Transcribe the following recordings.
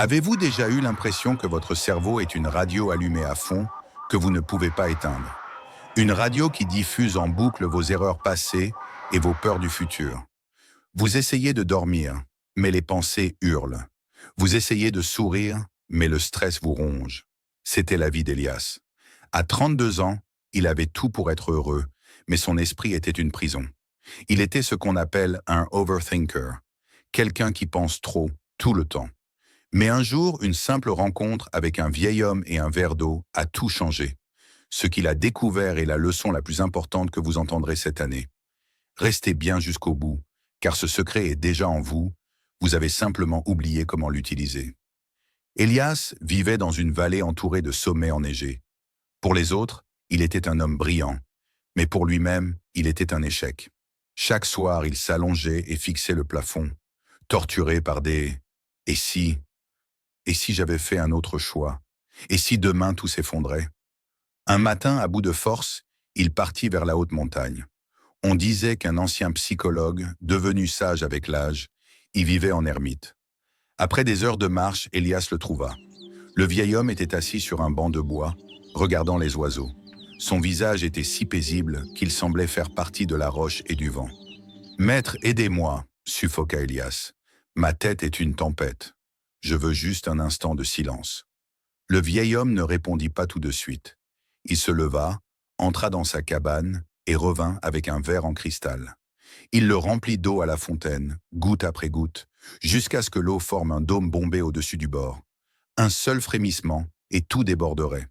Avez-vous déjà eu l'impression que votre cerveau est une radio allumée à fond, que vous ne pouvez pas éteindre? Une radio qui diffuse en boucle vos erreurs passées et vos peurs du futur. Vous essayez de dormir, mais les pensées hurlent. Vous essayez de sourire, mais le stress vous ronge. C'était la vie d'Elias. À 32 ans, il avait tout pour être heureux, mais son esprit était une prison. Il était ce qu'on appelle un overthinker, quelqu'un qui pense trop, tout le temps. Mais un jour, une simple rencontre avec un vieil homme et un verre d'eau a tout changé. Ce qu'il a découvert est la leçon la plus importante que vous entendrez cette année. Restez bien jusqu'au bout, car ce secret est déjà en vous, vous avez simplement oublié comment l'utiliser. Elias vivait dans une vallée entourée de sommets enneigés. Pour les autres, il était un homme brillant, mais pour lui-même, il était un échec. Chaque soir, il s'allongeait et fixait le plafond, torturé par des « et si ?» Et si j'avais fait un autre choix? Et si demain tout s'effondrait? Un matin, à bout de force, il partit vers la haute montagne. On disait qu'un ancien psychologue, devenu sage avec l'âge, y vivait en ermite. Après des heures de marche, Elias le trouva. Le vieil homme était assis sur un banc de bois, regardant les oiseaux. Son visage était si paisible qu'il semblait faire partie de la roche et du vent. « Maître, aidez-moi » suffoqua Elias. « Ma tête est une tempête. Je veux juste un instant de silence. » Le vieil homme ne répondit pas tout de suite. Il se leva, entra dans sa cabane et revint avec un verre en cristal. Il le remplit d'eau à la fontaine, goutte après goutte, jusqu'à ce que l'eau forme un dôme bombé au-dessus du bord. Un seul frémissement et tout déborderait.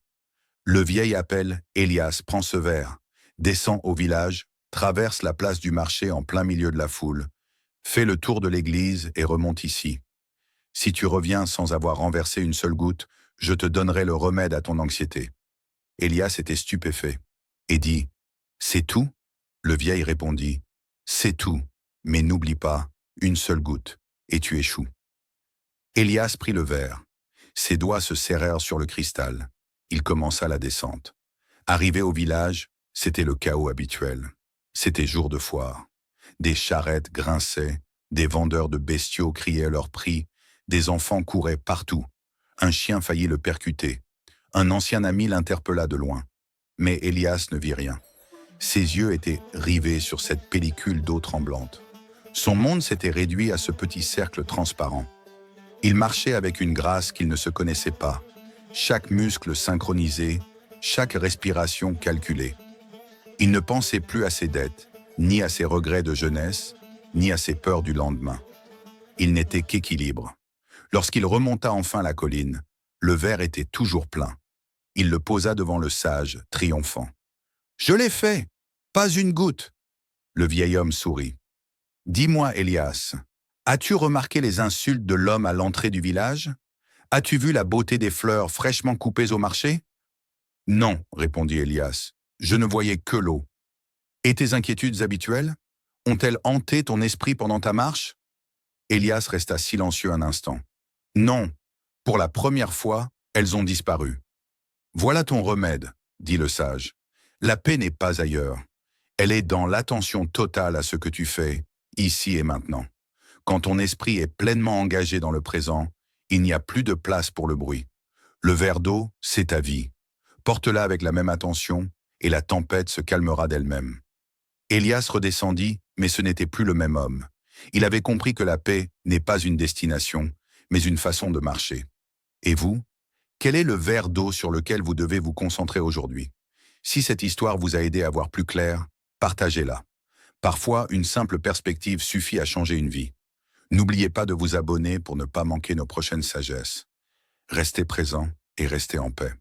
Le vieil appelle « Elias, prends ce verre », descend au village, traverse la place du marché en plein milieu de la foule, fait le tour de l'église et remonte ici. Si tu reviens sans avoir renversé une seule goutte, je te donnerai le remède à ton anxiété. Elias était stupéfait et dit « C'est tout ?» Le vieil répondit « C'est tout, mais n'oublie pas, une seule goutte, et tu échoues. » Elias prit le verre. Ses doigts se serrèrent sur le cristal. Il commença la descente. Arrivé au village, c'était le chaos habituel. C'était jour de foire. Des charrettes grinçaient, des vendeurs de bestiaux criaient leur prix, des enfants couraient partout. Un chien faillit le percuter. Un ancien ami l'interpella de loin. Mais Elias ne vit rien. Ses yeux étaient rivés sur cette pellicule d'eau tremblante. Son monde s'était réduit à ce petit cercle transparent. Il marchait avec une grâce qu'il ne se connaissait pas. Chaque muscle synchronisé, chaque respiration calculée. Il ne pensait plus à ses dettes, ni à ses regrets de jeunesse, ni à ses peurs du lendemain. Il n'était qu'équilibre. Lorsqu'il remonta enfin la colline, le verre était toujours plein. Il le posa devant le sage, triomphant. « Je l'ai fait! Pas une goutte !» Le vieil homme sourit. « Dis-moi, Elias, as-tu remarqué les insultes de l'homme à l'entrée du village? As-tu vu la beauté des fleurs fraîchement coupées au marché? » « Non, » répondit Elias, « je ne voyais que l'eau. » « Et tes inquiétudes habituelles? Ont-elles hanté ton esprit pendant ta marche? » Elias resta silencieux un instant. « Non, pour la première fois, elles ont disparu. »« Voilà ton remède, » dit le sage. « La paix n'est pas ailleurs. Elle est dans l'attention totale à ce que tu fais, ici et maintenant. Quand ton esprit est pleinement engagé dans le présent, il n'y a plus de place pour le bruit. Le verre d'eau, c'est ta vie. Porte-la avec la même attention et la tempête se calmera d'elle-même. » Elias redescendit, mais ce n'était plus le même homme. Il avait compris que la paix n'est pas une destination, mais une façon de marcher. Et vous? Quel est le verre d'eau sur lequel vous devez vous concentrer aujourd'hui? Si cette histoire vous a aidé à voir plus clair, partagez-la. Parfois, une simple perspective suffit à changer une vie. N'oubliez pas de vous abonner pour ne pas manquer nos prochaines sagesses. Restez présents et restez en paix.